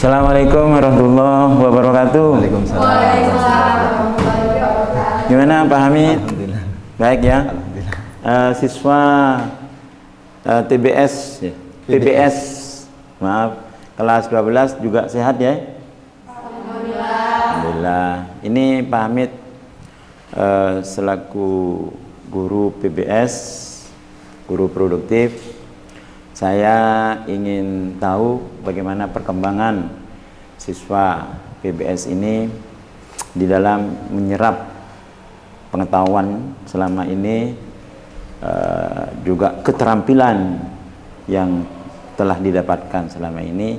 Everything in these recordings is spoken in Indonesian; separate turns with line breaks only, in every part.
Assalamualaikum warahmatullahi wabarakatuh.
Waalaikumsalam.
Gimana Pak Hamid?
Alhamdulillah.
Baik ya.
Alhamdulillah.
Siswa TBS, PBS, maaf, kelas 12 juga sehat ya? Alhamdulillah. Ini Pak Hamid selaku guru PBS, guru produktif, saya ingin tahu bagaimana perkembangan siswa PBS ini di dalam menyerap pengetahuan selama ini, juga keterampilan yang telah didapatkan selama ini.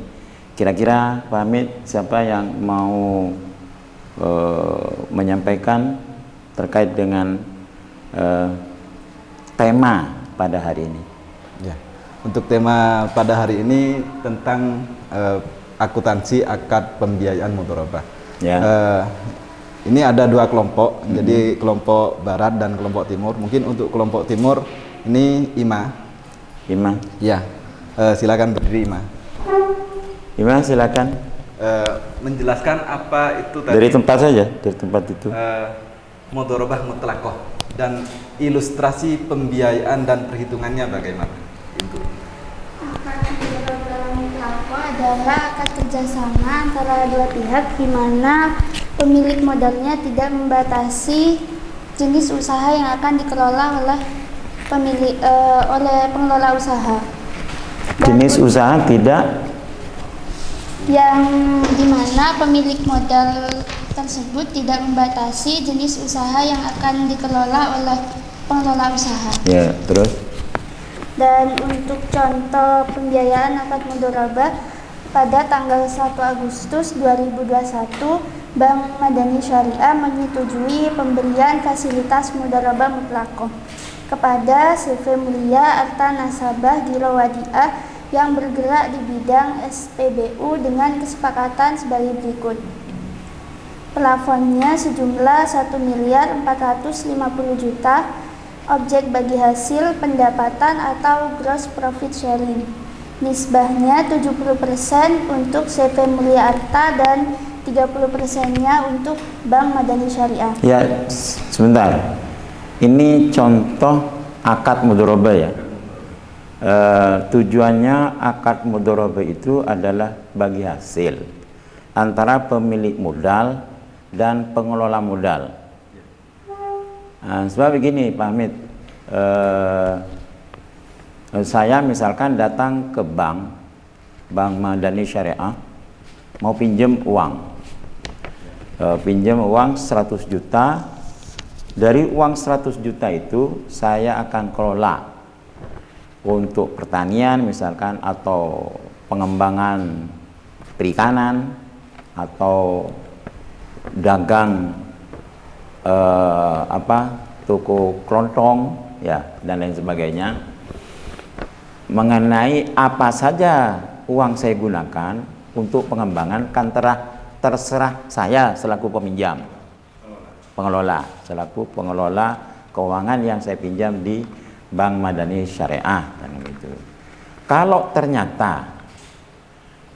Kira-kira Pak Hamid, siapa yang mau menyampaikan terkait dengan tema pada hari ini?
Ya. Untuk tema pada hari ini tentang akuntansi akad pembiayaan mudharabah.
Ya.
Ini ada dua kelompok, jadi kelompok barat dan kelompok timur. Mungkin untuk kelompok timur ini Ima.
Ima.
Ya, silakan berdiri Ima.
Ima, silakan.
Menjelaskan apa itu tadi.
Dari tempat saja, dari tempat itu.
Mudharabah mutlaqah dan ilustrasi pembiayaan dan perhitungannya bagaimana? Itu.
Akad mudharabah mutlaqah adalah akad kerjasama antara dua pihak di mana pemilik modalnya tidak membatasi jenis usaha yang akan dikelola oleh pengelola usaha.
Jenis usaha tidak,
Yang dimana pemilik modal tersebut tidak membatasi jenis usaha yang akan dikelola oleh pengelola usaha.
ya, terus.
Dan untuk contoh pembiayaan akad mudharabah pada tanggal 1 Agustus 2021, Bank Madani Syariah menyetujui pemberian fasilitas mudharabah mutlaqah kepada CV Mulia Arta Nasabah Giro Wadiah yang bergerak di bidang SPBU dengan kesepakatan sebagai berikut. Plafonnya sejumlah 1.450.000.000, objek bagi hasil pendapatan atau gross profit sharing. Nisbahnya 70% untuk CV Mulia Arta dan 30%-nya untuk Bank Madani Syariah.
Ya, sebentar. Ini contoh akad mudharabah ya. Tujuannya akad mudharabah itu adalah bagi hasil antara pemilik modal dan pengelola modal. Sebab begini Pak Hamid, saya misalkan datang ke Bank Madani Syariah mau pinjam uang. Pinjam uang 100 juta. Dari uang 100 juta itu saya akan kelola untuk pertanian misalkan, atau pengembangan perikanan, atau dagang toko kelontong ya, dan lain sebagainya. Mengenai apa saja uang saya gunakan untuk pengembangan kan terserah saya selaku peminjam, pengelola, selaku pengelola keuangan yang saya pinjam di Bank Madani Syariah kan gitu. Kalau ternyata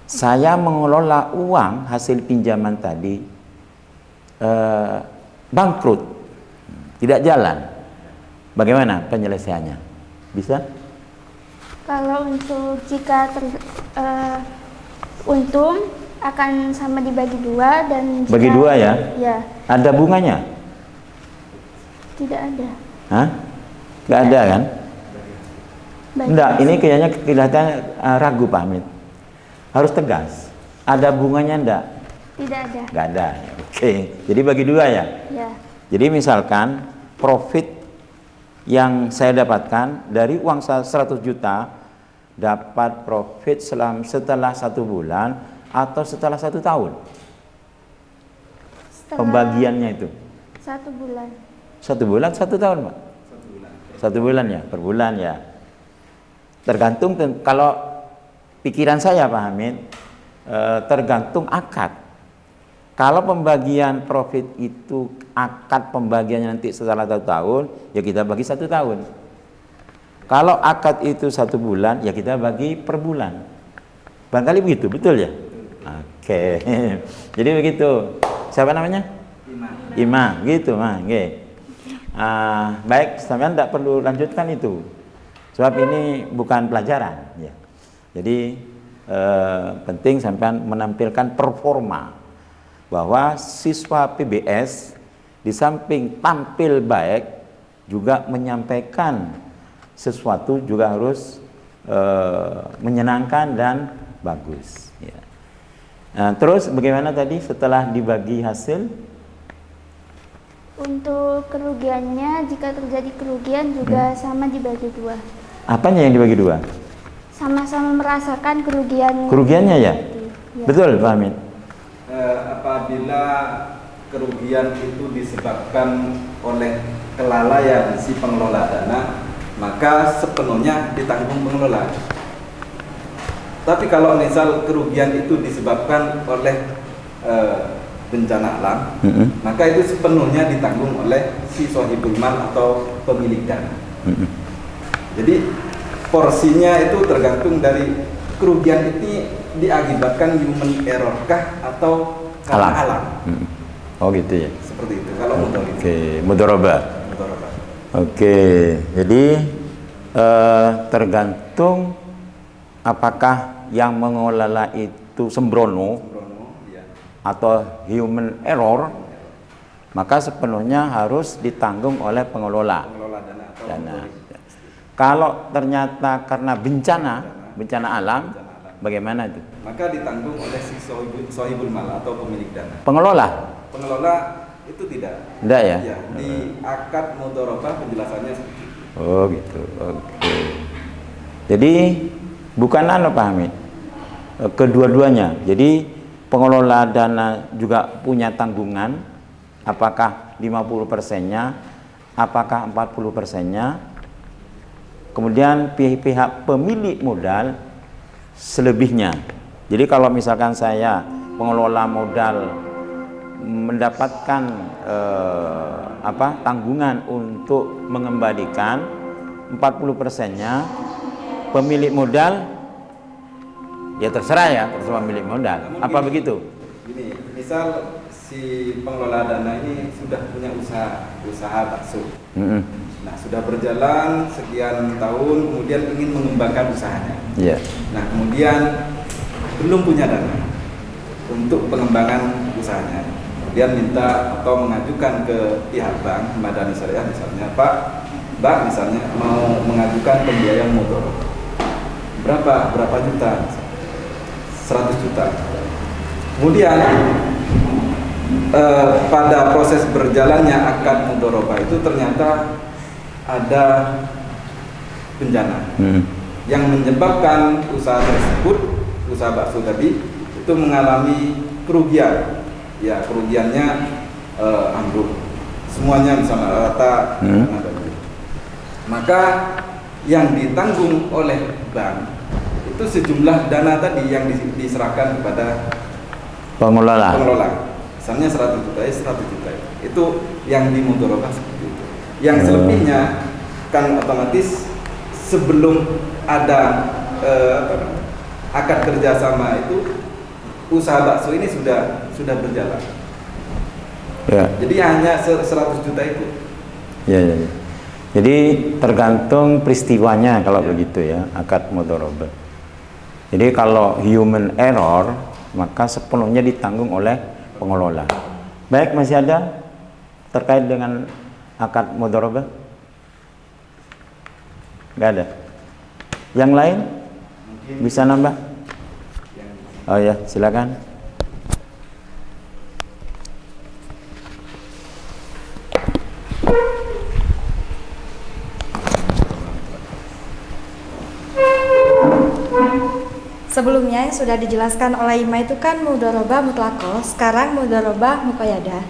saya mengelola uang hasil pinjaman tadi bangkrut, tidak jalan, bagaimana penyelesaiannya? Bisa?
Kalau untuk jika untung akan sama dibagi dua, dan jika,
Bagi dua ya?
Ya.
Ada bunganya?
Tidak ada.
Hah? Nggak ada kan?
Bagi
Enggak,
hasil.
ini kayaknya kelihatan ragu Pak Hamid. Harus tegas. Ada bunganya enggak?
Tidak ada.
Nggak ada. Oke. Jadi bagi dua ya?
Ya.
Jadi misalkan profit yang saya dapatkan dari uang 100 juta dapat profit setelah 1 bulan atau setelah 1 tahun.
Setelah
Pembagiannya itu
1 bulan.
1 bulan 1 tahun Pak? 1 bulan ya, per bulan ya. Tergantung, kalau pikiran saya Pak Hamid, tergantung akad. Kalau pembagian profit itu akad pembagiannya nanti setelah 1 tahun, ya kita bagi 1 tahun. Kalau akad itu 1 bulan, ya kita bagi per bulan. Barangkali begitu, betul ya? Oke. Oke. Jadi begitu. Siapa namanya? Ima. Gitu, mah. Oke. Baik, sampean tidak perlu lanjutkan itu. Sebab ini bukan pelajaran, ya. Jadi penting sampean menampilkan performa bahwa siswa PBS di samping tampil baik juga menyampaikan sesuatu juga harus menyenangkan dan bagus, ya. Nah, terus bagaimana tadi setelah dibagi hasil?
Untuk kerugiannya, jika terjadi kerugian juga sama dibagi dua.
Apanya yang dibagi dua?
Sama-sama merasakan kerugian.
Kerugiannya ya?
Ya.
Betul, Pak Amin?
Apabila kerugian itu disebabkan oleh kelalaian si pengelola dana, maka sepenuhnya ditanggung pengelola. Tapi kalau misal kerugian itu disebabkan oleh bencana alam, maka itu sepenuhnya ditanggung oleh si sohibul mal atau pemilik dana. Jadi porsinya itu tergantung dari kerugian ini diakibatkan human error kah atau karena alam.
Oh gitu ya.
Seperti itu kalau mudharabah.
Oke, mudharabah. Oke, jadi tergantung apakah yang mengelola itu sembrono
Ya.
atau human error, maka sepenuhnya harus ditanggung oleh pengelola
Dana atau
dana. Kalau ternyata karena bencana alam, bagaimana itu?
maka ditanggung oleh si sohibul mal atau pemilik dana.
Pengelola?
Pengelola itu tidak.
Tidak ya?
Ya, di akad mudharabah penjelasannya seperti itu.
Oh gitu. Oke. Jadi bukan Pak Hamid. Kedua-duanya. Jadi pengelola dana juga punya tanggungan, apakah 50%-nya, apakah 40%-nya. Kemudian pihak pemilik modal selebihnya. Jadi kalau misalkan saya pengelola modal mendapatkan tanggungan untuk mengembalikan 40%-nya, pemilik modal ya terserah ya, terserah pemilik modal. Apa begitu?
Gini, misal si pengelola dana ini sudah punya usaha bakso. Nah, sudah berjalan sekian tahun, kemudian ingin mengembangkan usahanya.
Yeah.
Nah, kemudian belum punya dana untuk pengembangan usahanya. Kemudian minta atau mengajukan ke pihak bank Madani Syariah misalnya, Mbak misalnya mau mengajukan pembiayaan motor. Berapa juta? 100 juta. Kemudian pada proses berjalannya akad mudharabah itu ternyata ada bencana yang menyebabkan usaha tersebut, usaha bakso tadi itu mengalami kerugian. Ya, kerugiannya ambruk. Semuanya misalnya rata. Maka yang ditanggung oleh bank itu sejumlah dana tadi yang diserahkan kepada pengelola. Misalnya 100 juta, 100 juta. Itu yang dimudharabah seperti itu. Yang selebihnya kan otomatis sebelum ada akad kerjasama itu usaha bakso ini sudah berjalan. Ya. Jadi hanya 100 juta itu.
Ya. Jadi tergantung peristiwanya kalau begitu ya, akad mudharabah. Jadi kalau human error maka sepenuhnya ditanggung oleh pengelola. Baik, masih ada terkait dengan akad mudharabah? Enggak ada. Yang lain bisa nambah? Oh ya, silakan.
Sebelumnya yang sudah dijelaskan oleh Ima itu kan mudharabah mutlaqah, sekarang mudharabah muqayyadah.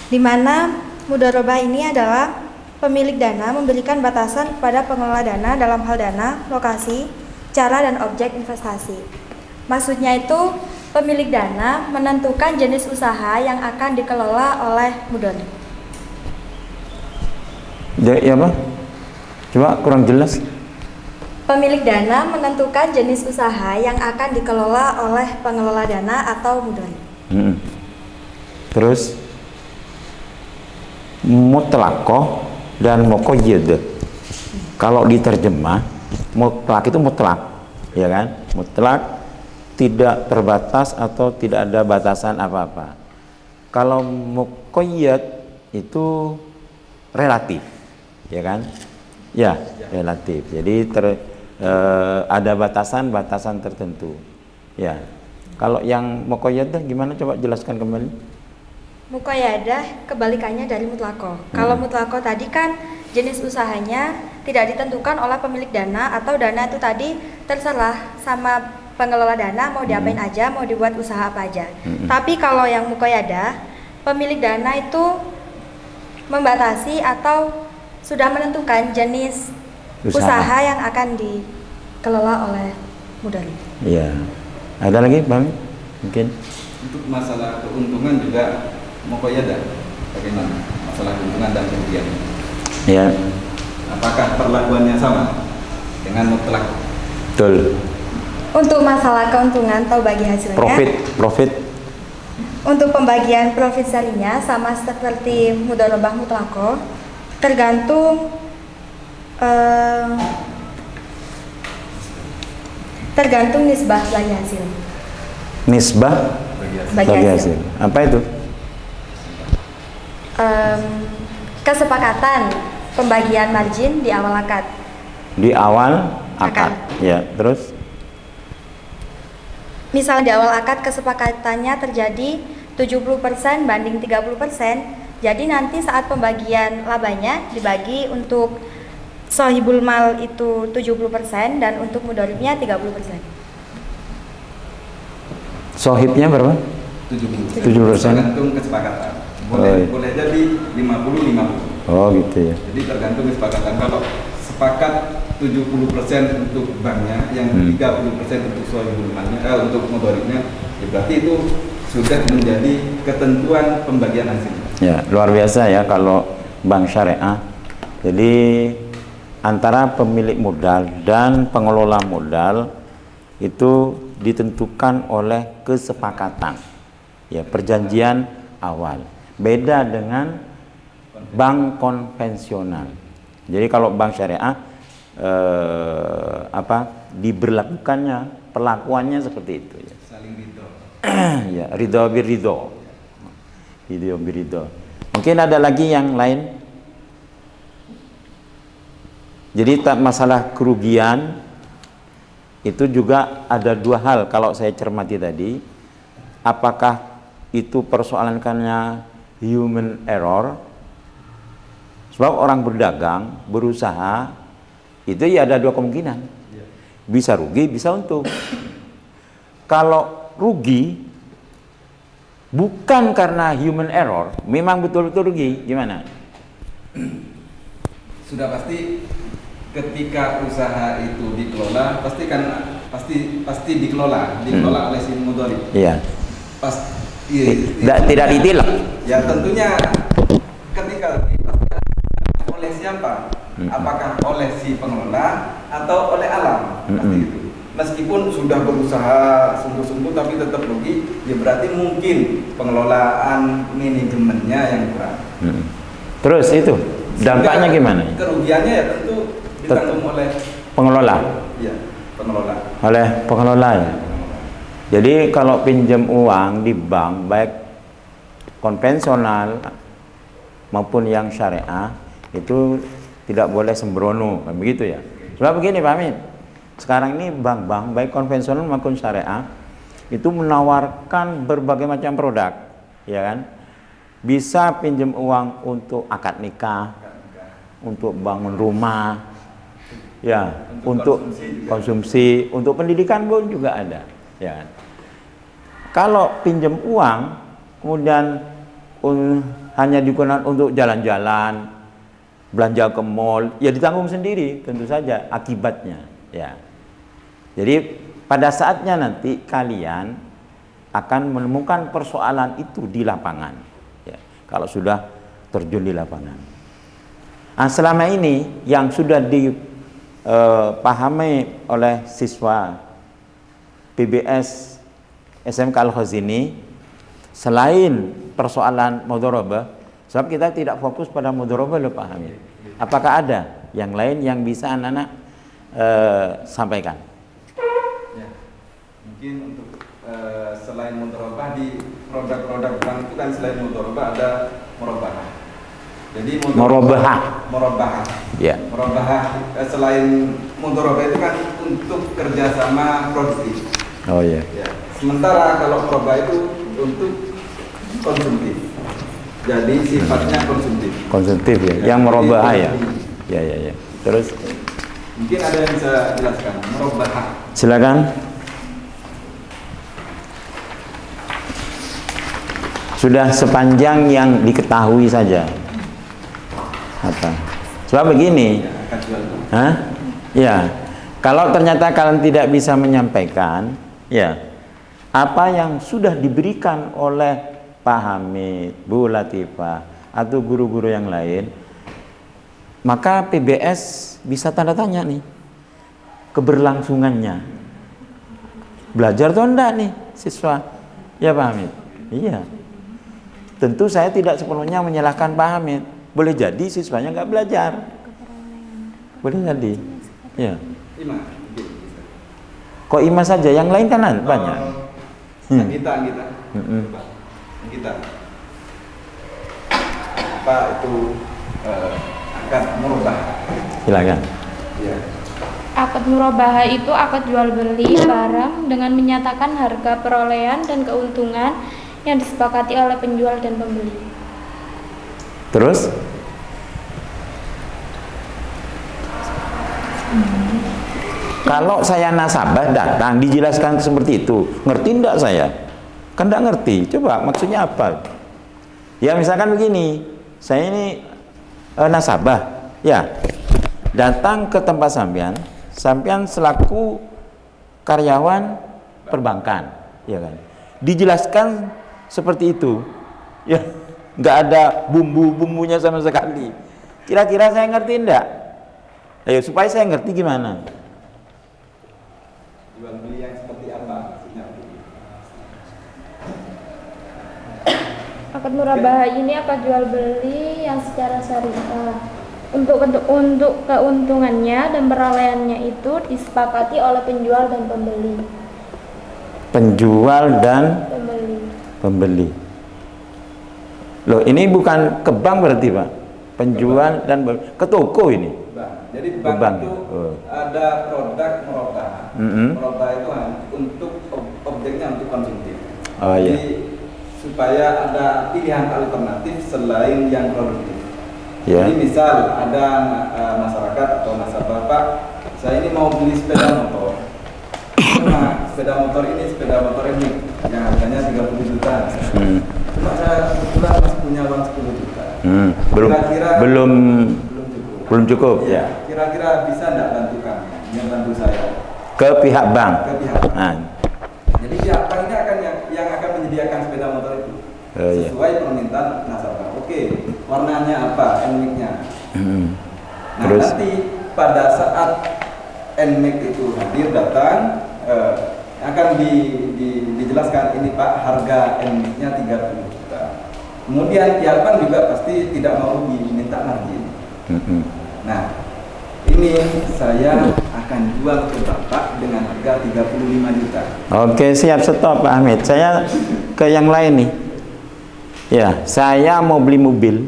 Di mana mudharabah ini adalah pemilik dana memberikan batasan kepada pengelola dana dalam hal dana, lokasi, cara dan objek investasi. Maksudnya itu pemilik dana menentukan jenis usaha yang akan dikelola oleh mudharib. Ya
apa? Coba kurang jelas.
Pemilik dana menentukan jenis usaha yang akan dikelola oleh pengelola dana atau mudharib.
Terus mutlaqah dan muqayyad. Kalau diterjemah, mutlak itu mutlak, ya kan? Mutlak, tidak terbatas atau tidak ada batasan apa-apa. Kalau muqayyad itu relatif, ya kan? Ya, relatif. Jadi ada batasan-batasan tertentu. Ya. Kalau yang muqayyadah gimana, coba jelaskan kembali.
Muqayyadah kebalikannya dari mutlaqah. Kalau mutlaqah tadi kan jenis usahanya tidak ditentukan oleh pemilik dana, atau dana itu tadi terserah sama pengelola dana mau diapain aja, mau dibuat usaha apa aja. Tapi kalau yang muqayyadah, pemilik dana itu membatasi atau sudah menentukan jenis usaha yang akan dikelola oleh mudharib.
Iya. Ada lagi, Bang? Mungkin
Untuk masalah keuntungan juga muqayyadah, bagaimana masalah keuntungan dan kerugian?
ya,
Apakah perlakuannya sama dengan mutlak?
betul.
Untuk masalah keuntungan atau bagi hasilnya,
Profit.
untuk pembagian profit sharingnya sama seperti mudharabah mutlaqah, tergantung nisbah bagi hasil.
Nisbah
Bagi
bagi
hasil.
hasil. Apa itu?
Kesepakatan pembagian margin di awal akad.
Di awal akad.
Akad.
Ya, terus
Misal di awal akad kesepakatannya terjadi 70% banding 30%, jadi nanti saat pembagian labanya dibagi untuk sohibul mal itu 70% dan untuk mudharibnya 30%.
sohibnya berapa?
70%.
70%.
Tergantung kesepakatan.
Oh, iya.
Boleh jadi 50-50.
Oh, gitu ya.
Jadi tergantung kesepakatan. Kalau sepakat 70% untuk banknya, yang 30% untuk sohibul malnya, untuk mudharibnya, ya berarti itu sudah menjadi ketentuan pembagian hasil.
Ya, luar biasa ya kalau bank syariah. Jadi antara pemilik modal dan pengelola modal itu ditentukan oleh kesepakatan, ya, perjanjian awal. Beda dengan bank konvensional. Jadi kalau bank syariah diberlakukannya, perlakuannya seperti itu ya.
Saling ridho.
Ya, ridho biridho. Ridho biridho. Mungkin ada lagi yang lain. Jadi masalah kerugian itu juga ada dua hal kalau saya cermati tadi. Apakah itu persoalankannya human error? Sebab orang berdagang, berusaha, itu ya ada dua kemungkinan. Bisa rugi, bisa untung. Kalau rugi bukan karena human error, memang betul-betul rugi, gimana?
Sudah pasti ketika usaha itu dikelola, pasti dikelola oleh si mudharib.
Iya. Tidak ditilak.
Ya tentunya ketika oleh siapa? Apakah oleh si pengelola atau oleh alam? Pasti itu. Meskipun sudah berusaha sungguh-sungguh tapi tetap rugi, ya berarti mungkin pengelolaan manajemennya yang kurang.
Terus itu dampaknya gimana?
Kerugiannya ya tentu ditanggung oleh
pengelola.
Iya, pengelola.
Oleh pengelola ya. Jadi kalau pinjam uang di bank baik konvensional maupun yang syariah itu tidak boleh sembrono, kan begitu ya. Sebab begini Pak Amin, sekarang ini bank-bank baik konvensional maupun syariah itu menawarkan berbagai macam produk, ya kan? Bisa pinjam uang untuk akad nikah, untuk bangun rumah, ya, untuk konsumsi, untuk pendidikan pun juga ada, ya kan? Kalau pinjam uang kemudian hanya digunakan untuk jalan-jalan, belanja ke mall, ya ditanggung sendiri tentu saja akibatnya, ya. Jadi pada saatnya nanti kalian akan menemukan persoalan itu di lapangan, ya, kalau sudah terjun di lapangan. Nah, selama ini yang sudah pahami oleh siswa PBS SMK Al-Khazini, selain persoalan mudharabah, sebab kita tidak fokus pada mudharabah loh Pak Hamid. Apakah ada yang lain yang bisa anak-anak sampaikan?
Ya, mungkin untuk selain mudharabah di produk-produk bank itu kan selain mudharabah ada murabahah. Jadi murabahah.
Ya.
Murabahah selain mudharabah itu kan untuk kerjasama produktif.
Oh iya.
Ya. Sementara kalau murabahah itu untuk konsumtif. Jadi sifatnya konsumtif.
Konsumtif ya. Yang murabahah ya. Ya. Terus
mungkin ada yang bisa jelaskan murabahah.
silakan. Sudah sepanjang yang diketahui saja. Apa? Sebab begini. Hah? Ya. Kalau ternyata kalian tidak bisa menyampaikan, ya. Apa yang sudah diberikan oleh Pak Hamid, Bu Latifah, atau guru-guru yang lain, maka PBS bisa tanda tanya nih keberlangsungannya. Belajar atau enggak nih siswa? Ya Pak Hamid? Iya. Tentu saya tidak sepenuhnya menyalahkan Pak Hamid. Boleh jadi siswanya nggak belajar. Boleh jadi. Ya. Kok Ima saja? Yang lain kan banyak.
Anggita. Apa itu akad murabahah?
Silakan.
Ya.
Akad murabahah itu akad jual beli barang dengan menyatakan harga perolehan dan keuntungan yang disepakati oleh penjual dan pembeli.
Terus? Kalau saya nasabah datang dijelaskan seperti itu, ngerti enggak saya? Kan enggak ngerti. Coba maksudnya apa? Ya misalkan begini, saya ini nasabah, ya, datang ke tempat sampean selaku karyawan perbankan, ya kan? Dijelaskan seperti itu, ya, nggak ada bumbu-bumbunya sama sekali. Kira-kira saya ngerti enggak? Ayo supaya saya ngerti gimana?
Jual beli yang seperti apa maksudnya?
Akad murabahah ini akad jual beli yang secara syariah. Untuk keuntungannya dan perolehannya itu disepakati oleh penjual dan pembeli.
Penjual dan
Pembeli.
Loh, ini bukan ke bank berarti Pak? Penjual dan ke toko ini?
Jadi bank itu ada produk murabahah. Murabahah itu untuk objeknya untuk konsumtif.
Oh iya.
Jadi supaya ada pilihan alternatif selain yang produktif.
Ya.
Jadi misal ada masyarakat atau nasabah, Pak, saya ini mau beli sepeda motor. Nah, sepeda motor ini yang harganya 30 juta. Cuma saya kebetulan masih punya uang 10 juta.
Belum cukup ya.
Kira-kira bisa enggak bantu kami, yang bantu saya?
Ke pihak bank.
Jadi pihak bank ini akan yang akan menyediakan sepeda motor itu. Sesuai permintaan nasabah. Oke, warnanya apa, NMIC-nya. Nah,
terus
nanti pada saat NMIC itu hadir datang, akan dijelaskan ini Pak, harga NMIC-nya 30 juta. Kemudian pihak bank juga pasti tidak mau diminta margin. Nah, ini saya akan jual ke Bapak dengan harga 35 juta.
Oke, siap, stop Pak Hamid. Saya ke yang lain nih. Ya, saya mau beli mobil.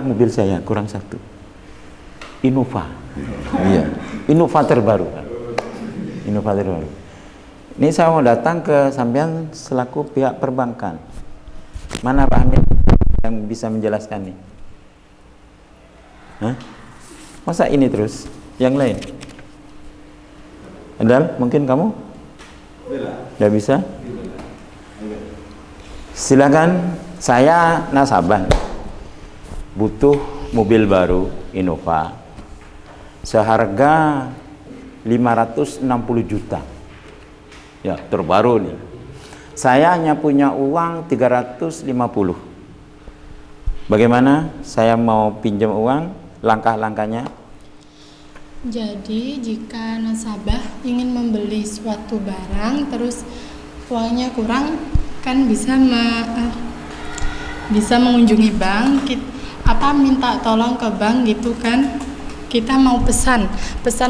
Mobil saya kurang satu. Innova. Iya, Innova terbaru. Ini saya mau datang ke sampean selaku pihak perbankan. Mana Pak Hamid yang bisa menjelaskan nih? Hah? Masa ini terus? Yang lain? Adal, mungkin kamu? Tidak bisa? Silakan, saya nasabah. Butuh mobil baru Innova. Seharga 560 juta. Ya, terbaru nih. Saya hanya punya uang 350. Bagaimana? Saya mau pinjam uang, langkah-langkahnya.
Jadi jika nasabah ingin membeli suatu barang terus uangnya kurang, kan bisa mengunjungi bank, minta tolong ke bank gitu kan. Kita mau pesan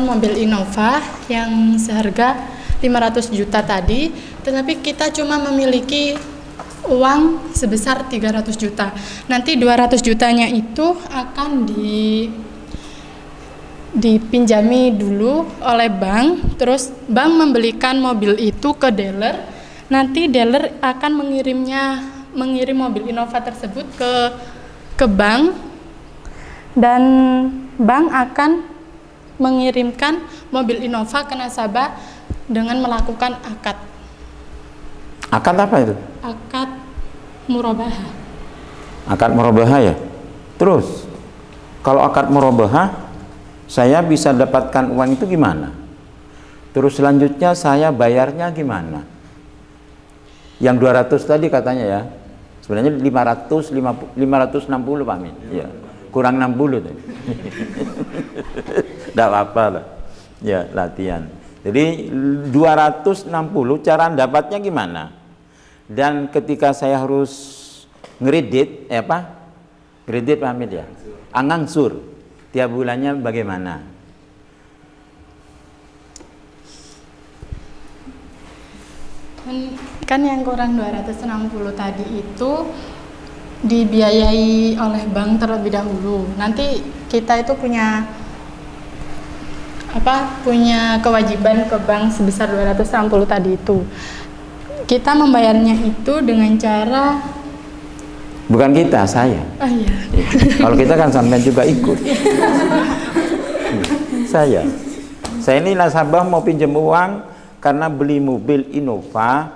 mobil Innova yang seharga 500 juta tadi, tetapi kita cuma memiliki uang sebesar 300 juta. Nanti 200 jutanya itu akan dipinjami dulu oleh bank, terus bank membelikan mobil itu ke dealer. Nanti dealer akan mengirim mobil Innova tersebut ke bank, dan bank akan mengirimkan mobil Innova ke nasabah dengan melakukan akad.
Akad apa itu?
Akad murabahah.
Akad murabahah ya. Terus kalau akad murabahah, saya bisa dapatkan uang itu gimana? Terus selanjutnya saya bayarnya gimana? Yang 200 tadi katanya ya. Sebenarnya 560 Pak Amin. Ya. Kurang 60 tadi. Enggak apa-apa lah. Ya, latihan. Jadi 260 cara dapatnya gimana? Dan ketika saya harus ngeredit, Kredit Pak Hamid ya? Angangsur. Tiap bulannya bagaimana?
Kan yang kurang 260 tadi itu dibiayai oleh bank terlebih dahulu. Nanti kita itu punya kewajiban ke bank sebesar 260 tadi itu. Kita membayarnya itu dengan cara,
bukan kita, saya.
oh iya.
Kalau kita kan sampai juga ikut. Saya ini nasabah mau pinjam uang karena beli mobil Innova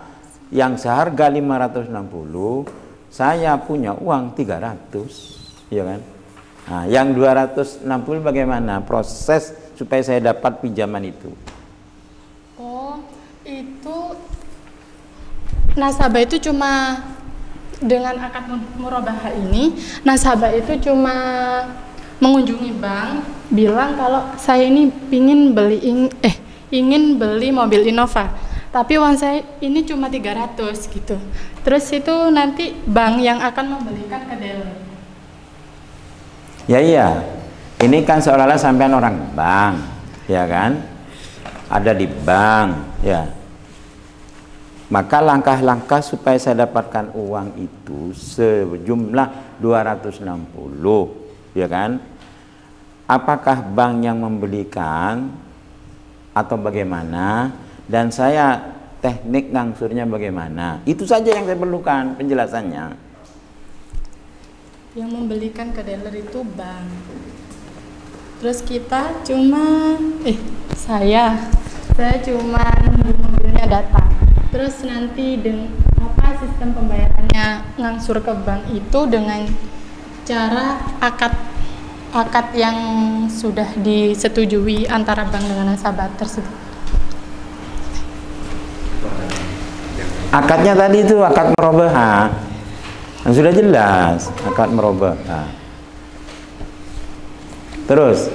yang seharga 560, saya punya uang 300, ya kan? Nah, yang 260 bagaimana proses supaya saya dapat pinjaman itu?
Oh, itu nasabah itu cuma dengan akad murabahah ini, nasabah itu cuma mengunjungi bank, bilang kalau saya ini ingin beli mobil Innova, tapi uang saya ini cuma 300 gitu. Terus itu nanti bank yang akan membelikan ke dealer.
Ya iya, ini kan seolah-olah sampean orang bank, ya kan? Ada di bank, ya. Maka langkah-langkah supaya saya dapatkan uang itu sejumlah 260, ya kan? Apakah bank yang membelikan atau bagaimana? Dan saya teknik ngangsurnya bagaimana? Itu saja yang saya perlukan penjelasannya.
Yang membelikan ke dealer itu bank. Terus kita cuma saya cuma nunggu mobilnya datang. Terus nanti sistem pembayarannya ngangsur ke bank itu dengan cara akad yang sudah disetujui antara bank dengan nasabah tersebut.
Akadnya tadi itu akad murabahah. Yang sudah jelas akad murabahah. Terus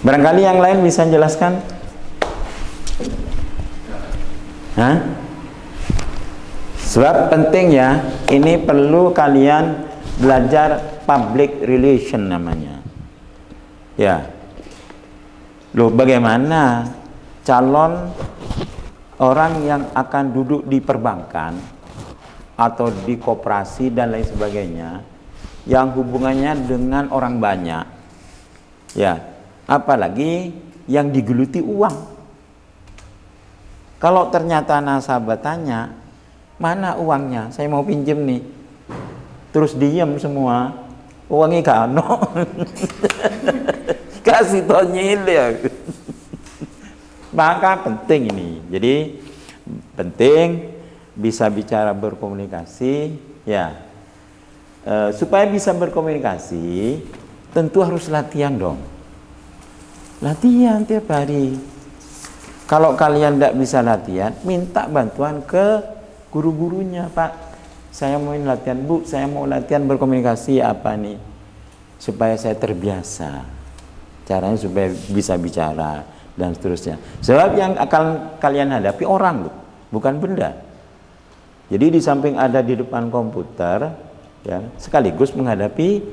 barangkali yang lain bisa jelaskan? Sebab penting ya, ini perlu kalian belajar public relation namanya. Ya. Loh, bagaimana calon orang yang akan duduk di perbankan atau di koperasi dan lain sebagainya yang hubungannya dengan orang banyak, ya, apalagi yang digeluti uang. Kalau ternyata nasabah tanya, mana uangnya, saya mau pinjem nih, terus diem semua, uangnya kano, kasih tonyil ya. Maka penting ini, jadi penting bisa bicara berkomunikasi, ya. Supaya bisa berkomunikasi, tentu harus latihan dong. Latihan tiap hari. Kalau kalian tidak bisa latihan, minta bantuan ke guru-gurunya, Pak. Saya mau latihan, Bu, saya mau latihan berkomunikasi apa nih, supaya saya terbiasa. caranya supaya bisa bicara dan seterusnya. Sebab yang akan kalian hadapi orang loh, bukan benda. Jadi di samping ada di depan komputer, ya, sekaligus menghadapi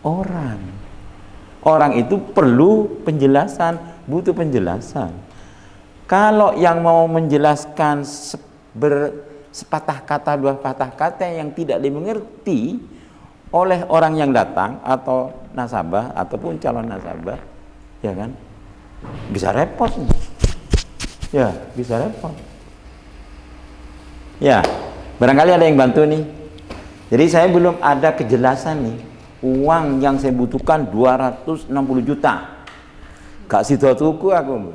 orang. Orang itu perlu penjelasan, butuh penjelasan. Kalau yang mau menjelaskan sepatah kata, dua patah kata yang tidak dimengerti oleh orang yang datang atau nasabah ataupun calon nasabah, ya kan, bisa repot, ya bisa repot. Ya, barangkali ada yang bantu nih. Jadi saya belum ada kejelasan nih. Uang yang saya butuhkan 260 juta. Gak sido tuku aku.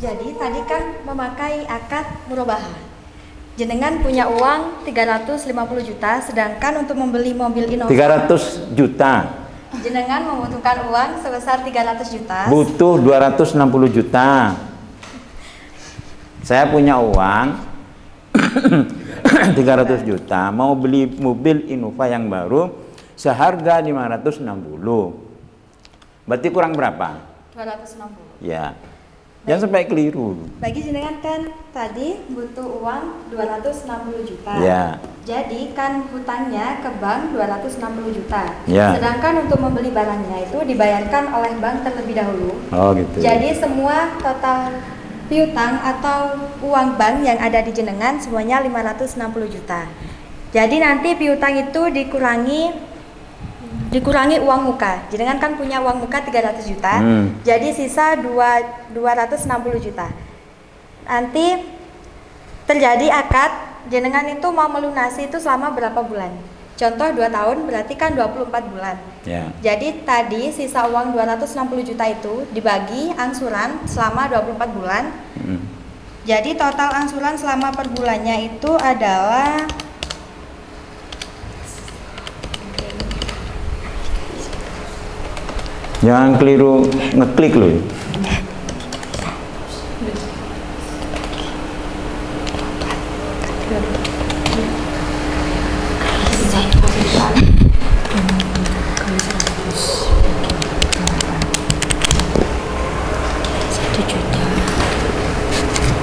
Jadi tadi kan memakai akad murabahah. Jenengan punya uang 350 juta, sedangkan untuk membeli mobil Innova
300 juta.
jenengan membutuhkan uang sebesar 300 juta.
Butuh 260 juta. Saya punya uang 300 juta, mau beli mobil Innova yang baru seharga 560. Berarti kurang berapa?
260.
Ya. Jangan sampai keliru.
Bagi jenengan kan tadi butuh uang 260 juta.
Ya.
Jadi kan hutangnya ke bank 260 juta.
Ya.
Sedangkan untuk membeli barangnya itu dibayarkan oleh bank terlebih dahulu.
Oh gitu.
Jadi semua total piutang atau uang bank yang ada di jenengan semuanya 560 juta. Jadi nanti piutang itu dikurangi uang muka. Jenengan kan punya uang muka 300 juta. Jadi sisa 260 juta. Nanti terjadi akad, jenengan itu mau melunasi itu selama berapa bulan? Contoh 2 tahun berarti kan 24 bulan.
Ya.
Jadi tadi sisa uang 260 juta itu dibagi angsuran selama 24 bulan. Jadi total angsuran selama per bulannya itu adalah
Jangan keliru ngeklik loh.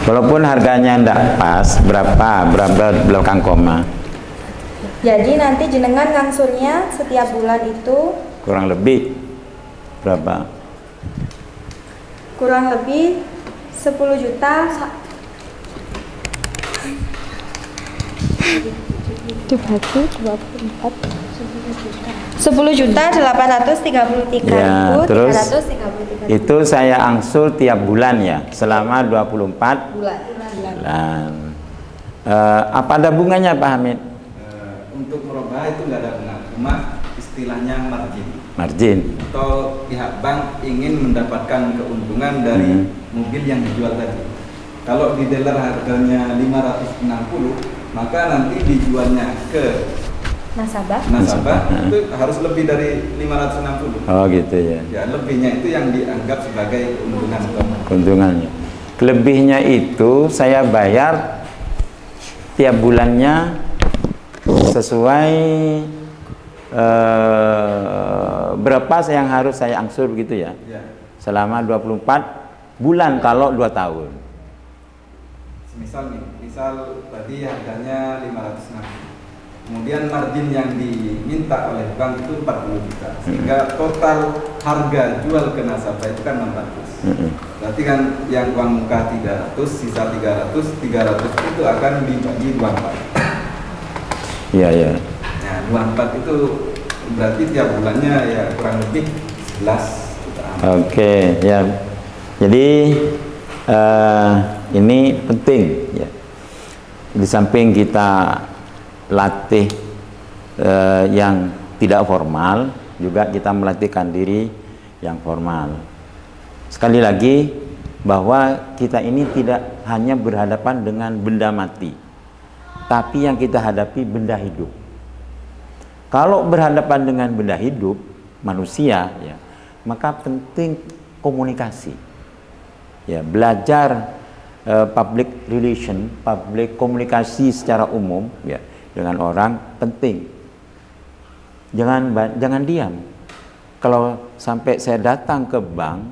Walaupun harganya enggak pas, berapa belakang koma.
jadi nanti jenengan ngangsurnya setiap bulan itu
Kurang lebih berapa?
kurang lebih 10 juta 10 juta 833
Ya, terus
333
itu saya angsur tiap bulan ya, selama 24
bulan.
bulan. Apa ada bunganya Pak Hamid?
Untuk merubah itu nggak ada bunga, cuma istilahnya margin.
Margin.
Atau pihak bank ingin mendapatkan keuntungan dari mobil yang dijual tadi. Kalau di dealer harganya 560, maka nanti dijualnya ke
Nasabah.
itu harus lebih dari 560.
Oh gitu ya.
Ya, lebihnya itu yang dianggap sebagai keuntungan.
Keuntungannya. Lebihnya itu saya bayar tiap bulannya sesuai berapa yang harus saya angsur begitu ya.
Ya.
Selama 24 bulan kalau 2 tahun.
Misal tadi harganya 560. Kemudian margin yang diminta oleh bank itu 40 juta. Sehingga total harga jual ke nasabah itu kan 600. Berarti kan yang uang muka 300, sisa 300 itu akan dibagi 24.
Iya, iya.
Nah, 24 itu berarti tiap bulannya ya kurang lebih 11 juta.
Oke, ya. Jadi ini penting ya. Di samping kita latih yang tidak formal, juga kita melatihkan diri yang formal. Sekali lagi bahwa kita ini tidak hanya berhadapan dengan benda mati, tapi yang kita hadapi benda hidup. Kalau berhadapan dengan benda hidup, manusia ya, maka penting komunikasi. Ya, belajar public relation, public komunikasi secara umum ya dengan orang penting. Jangan diam. Kalau sampai saya datang ke bank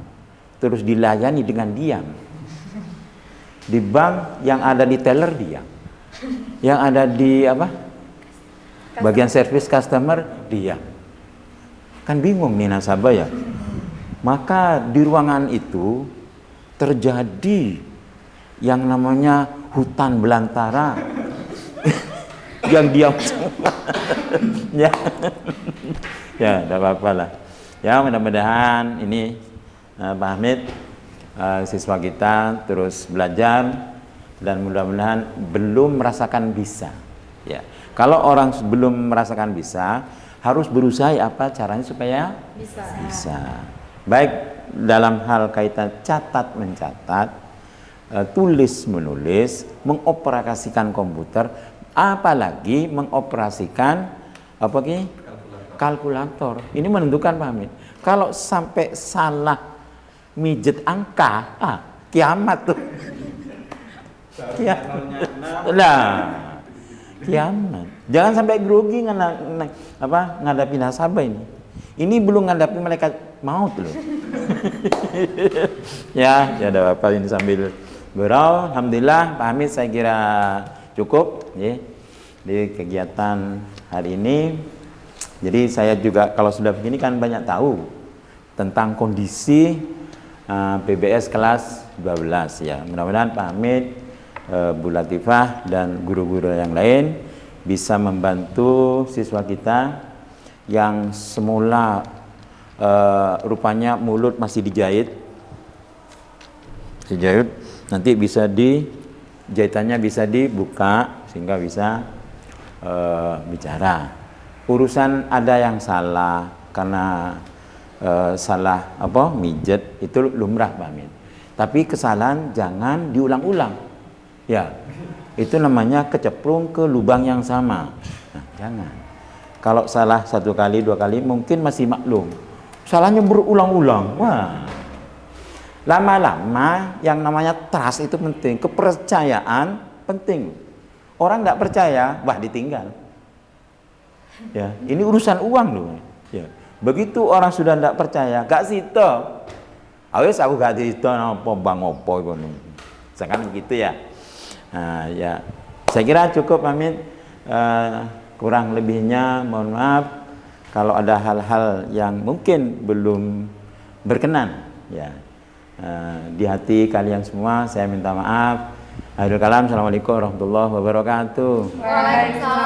terus dilayani dengan diam. Di bank yang ada di teller diam. Yang ada di apa? Bagian service customer diam. Kan bingung nih nasabah ya. Maka di ruangan itu terjadi yang namanya hutan belantara. Yang diam semua. Ya. Ya, tidak apa-apa lah. Ya, mudah-mudahan ini Pak Hamid, siswa kita terus belajar dan mudah-mudahan belum merasakan bisa. Ya, kalau orang belum merasakan bisa, harus berusaha apa caranya supaya bisa. Baik dalam hal kaitan catat mencatat, tulis menulis, mengoperasikan komputer, apalagi mengoperasikan apa ki? Kalkulator. Ini menentukan Pak Hamid. Kalau sampai salah mijet angka, kiamat tuh. Kiamat. Jangan sampai grogi ngadapi nasabah ini. Ini belum ngadapi malaikat maut loh. Ya ada apa ini sambil berau. Alhamdulillah Pak Hamid saya kira cukup ya, di kegiatan hari ini. Jadi saya juga kalau sudah begini kan banyak tahu tentang kondisi PBS kelas 12 ya. Mudah-mudahan Pak Hamid, Bu Latifah dan guru-guru yang lain bisa membantu siswa kita yang semula rupanya mulut masih dijahit, nanti bisa jahitannya bisa dibuka sehingga bisa bicara. Urusan ada yang salah karena salah mijet itu lumrah Pak Hamid. Tapi kesalahan jangan diulang-ulang. Ya, itu namanya kecemplung ke lubang yang sama. Nah, jangan. Kalau salah 1 kali 2 kali mungkin masih maklum. Salahnya berulang-ulang. Wah. Lama-lama yang namanya trust itu penting, kepercayaan penting. Orang nggak percaya, wah ditinggal. Ya, ini urusan uang loh. Ya. Begitu orang sudah tidak percaya, gak sito. Awes aku gak sito apa bang opo ngono. Sekarang begitu ya. Nah, ya. Saya kira cukup Pak Hamid. Kurang lebihnya mohon maaf kalau ada hal-hal yang mungkin belum berkenan ya. Di hati kalian semua saya minta maaf. Akhirul kalam. Assalamualaikum warahmatullahi wabarakatuh.
Waalaikumsalam.